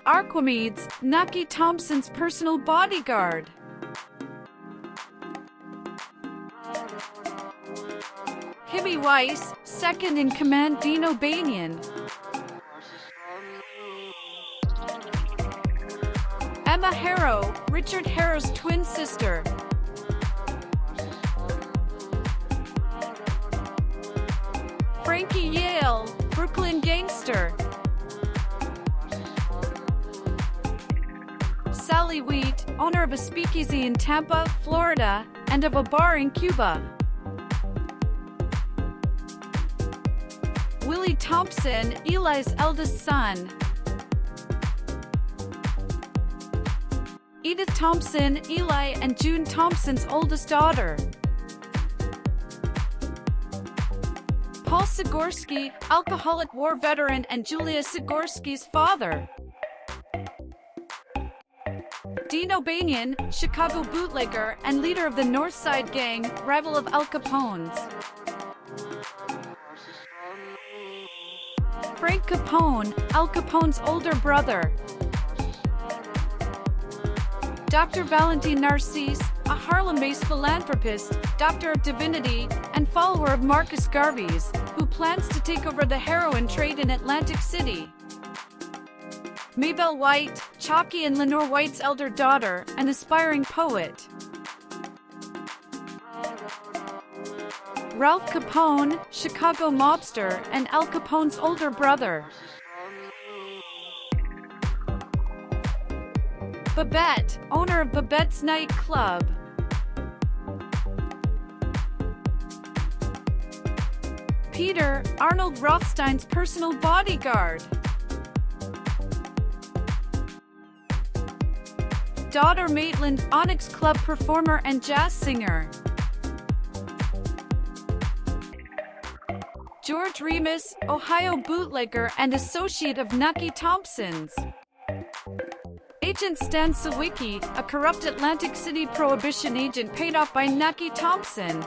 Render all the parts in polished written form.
Archimedes, Nucky Thompson's personal bodyguard. Hibby Weiss, second in command Dino Banian. Emma Harrow, Richard Harrow's twin sister. Frankie Yale, Brooklyn gangster. Sally Wheat, owner of a speakeasy in Tampa, Florida, and of a bar in Cuba. Willie Thompson, Eli's eldest son. Edith Thompson, Eli and June Thompson's oldest daughter. Paul Sigorsky, alcoholic war veteran and Julia Sigorsky's father. Dino Banian, Chicago bootlegger and leader of the North Side Gang, rival of Al Capone's. Frank Capone, Al Capone's older brother. Dr. Valentin Narcisse, a Harlem-based philanthropist, doctor of divinity, and follower of Marcus Garvey's, who plans to take over the heroin trade in Atlantic City. Maybelle White, Chalky and Lenore White's elder daughter, an aspiring poet. Ralph Capone, Chicago mobster and Al Capone's older brother. Babette, owner of Babette's Night Club. Peter, Arnold Rothstein's personal bodyguard. Daughter Maitland, Onyx Club performer and jazz singer. George Remus, Ohio bootlegger and associate of Nucky Thompson's. Agent Stan Sawicki, a corrupt Atlantic City prohibition agent paid off by Nucky Thompson.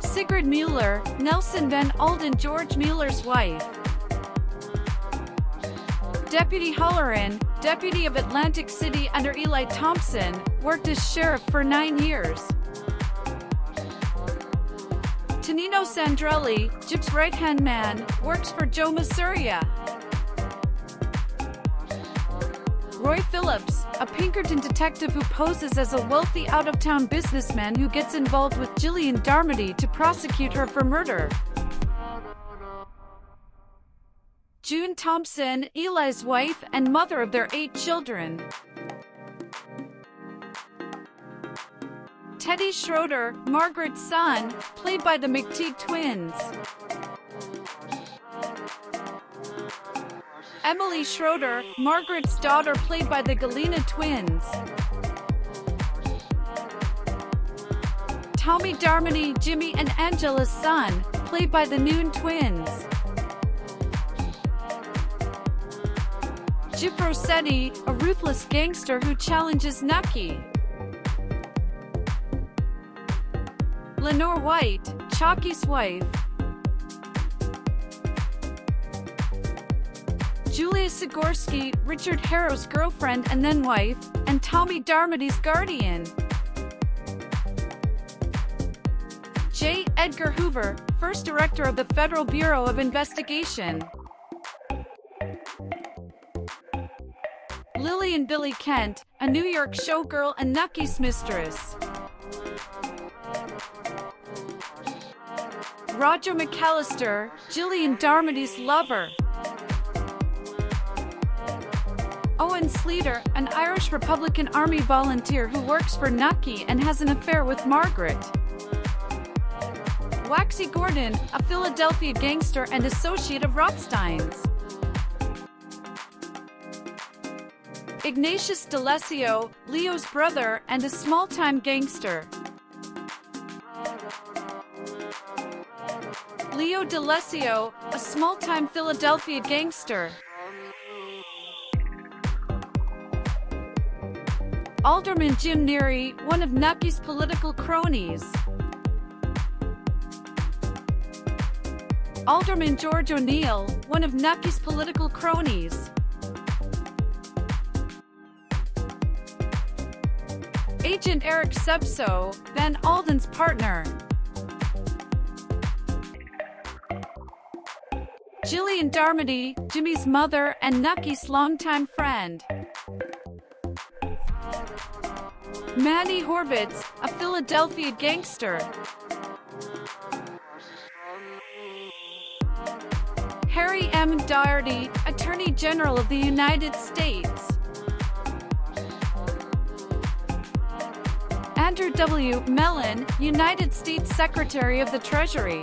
Sigrid Mueller, Nelson Van Alden, George Mueller's wife. Deputy Holleran, deputy of Atlantic City under Eli Thompson, worked as sheriff for 9 years. Tonino Sandrelli, Jip's right-hand man, works for Joe Masuria. Roy Phillips, a Pinkerton detective who poses as a wealthy out-of-town businessman who gets involved with Gillian Darmody to prosecute her for murder. June Thompson, Eli's wife and mother of their 8 children. Teddy Schroeder, Margaret's son, played by the McTeague twins. Emily Schroeder, Margaret's daughter, played by the Galena twins. Tommy Darmody, Jimmy and Angela's son, played by the Noon twins. Jip Rossetti, a ruthless gangster who challenges Nucky. Lenore White, Chalky's wife. Julia Sigorsky, Richard Harrow's girlfriend and then wife, and Tommy Darmody's guardian. J. Edgar Hoover, first director of the Federal Bureau of Investigation. Lily and Billy Kent, a New York showgirl and Nucky's mistress. Roger McAllister, Gillian Darmody's lover. Owen Sleater, an Irish Republican Army volunteer who works for Nucky and has an affair with Margaret. Waxy Gordon, a Philadelphia gangster and associate of Rothstein's. Ignatius D'Alessio, Leo's brother and a small-time gangster. Leo D'Alessio, a small-time Philadelphia gangster. Alderman Jim Neary, one of Nucky's political cronies. Alderman George O'Neill, one of Nucky's political cronies. Agent Eric Subso, Van Alden's partner. Jillian Darmody, Jimmy's mother and Nucky's longtime friend. Manny Horvitz, a Philadelphia gangster. Harry M. Daugherty, Attorney General of the United States. Andrew W. Mellon, United States Secretary of the Treasury.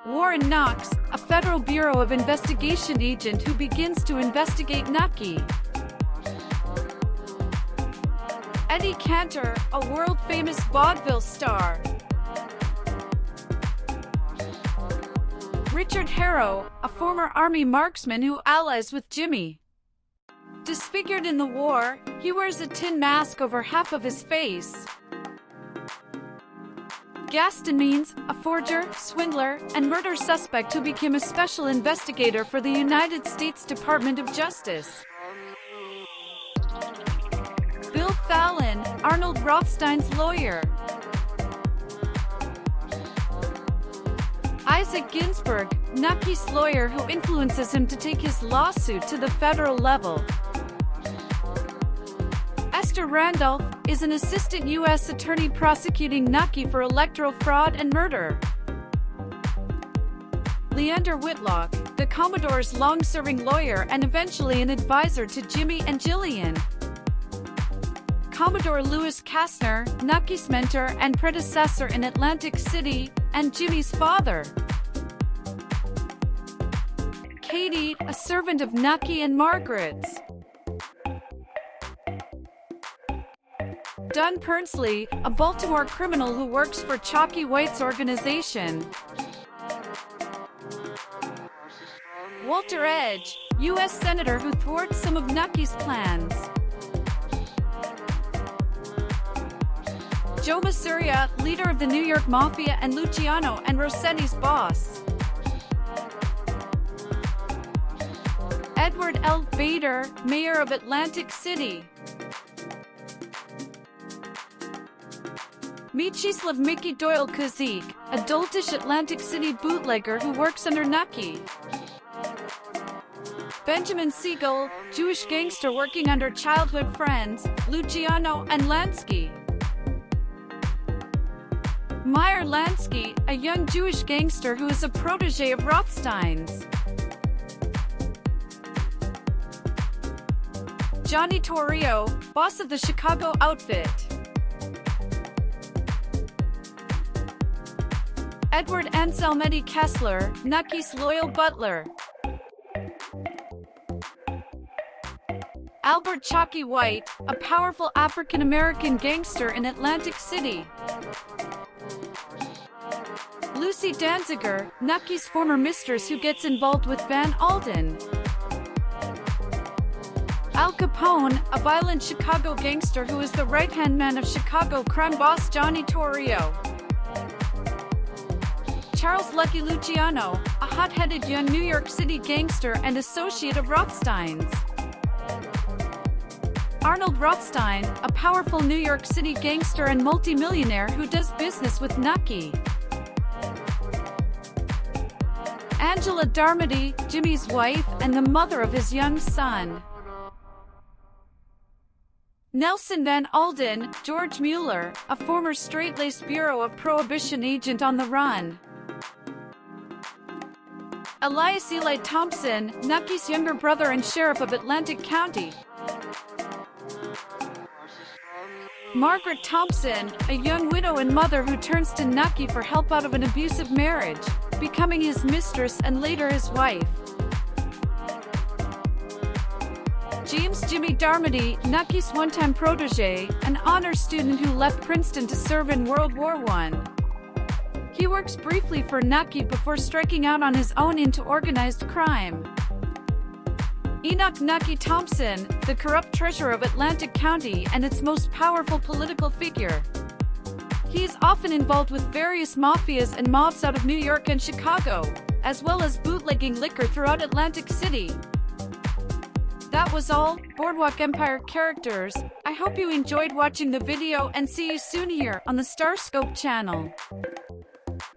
Warren Knox, a Federal Bureau of Investigation agent who begins to investigate Nucky. Eddie Cantor, a world-famous vaudeville star. Richard Harrow, a former Army marksman who allies with Jimmy. Disfigured in the war, he wears a tin mask over half of his face. Gaston Means, a forger, swindler, and murder suspect who became a special investigator for the United States Department of Justice. Bill Fallon, Arnold Rothstein's lawyer. Isaac Ginsberg, Nucky's lawyer who influences him to take his lawsuit to the federal level. Esther Randolph is an assistant U.S. attorney prosecuting Nucky for electoral fraud and murder. Leander Whitlock, the Commodore's long-serving lawyer and eventually an advisor to Jimmy and Jillian. Commodore Lewis Kastner, Nucky's mentor and predecessor in Atlantic City, and Jimmy's father. Katie, a servant of Nucky and Margaret's. Don Pernsley, a Baltimore criminal who works for Chalky White's organization. Walter Edge, U.S. Senator who thwarts some of Nucky's plans. Joe Masuria, leader of the New York Mafia and Luciano and Rossetti's boss. Edward L. Bader, mayor of Atlantic City. Mieczyslaw Mickey Doyle Kazik, a doltish Atlantic City bootlegger who works under Nucky. Benjamin Siegel, Jewish gangster working under childhood friends, Luciano and Lansky. Meyer Lansky, a young Jewish gangster who is a protege of Rothstein's. Johnny Torrio, boss of the Chicago outfit. Edward Anselmetti Kessler, Nucky's loyal butler. Albert Chalky White, a powerful African-American gangster in Atlantic City. Lucy Danziger, Nucky's former mistress who gets involved with Van Alden. Al Capone, a violent Chicago gangster who is the right-hand man of Chicago crime boss Johnny Torrio. Charles Lucky Luciano, a hot-headed young New York City gangster and associate of Rothstein's. Arnold Rothstein, a powerful New York City gangster and multimillionaire who does business with Nucky. Angela Darmody, Jimmy's wife and the mother of his young son. Nelson Van Alden, George Mueller, a former straight-laced Bureau of Prohibition agent on the run. Elias Eli Thompson, Nucky's younger brother and sheriff of Atlantic County. Margaret Thompson, a young widow and mother who turns to Nucky for help out of an abusive marriage, becoming his mistress and later his wife. James Jimmy Darmody, Nucky's one-time protege, an honor student who left Princeton to serve in World War I. He works briefly for Nucky before striking out on his own into organized crime. Enoch Nucky Thompson, the corrupt treasurer of Atlantic County and its most powerful political figure. He is often involved with various mafias and mobs out of New York and Chicago, as well as bootlegging liquor throughout Atlantic City. That was all, Boardwalk Empire characters. I hope you enjoyed watching the video and see you soon here on the StarScope channel.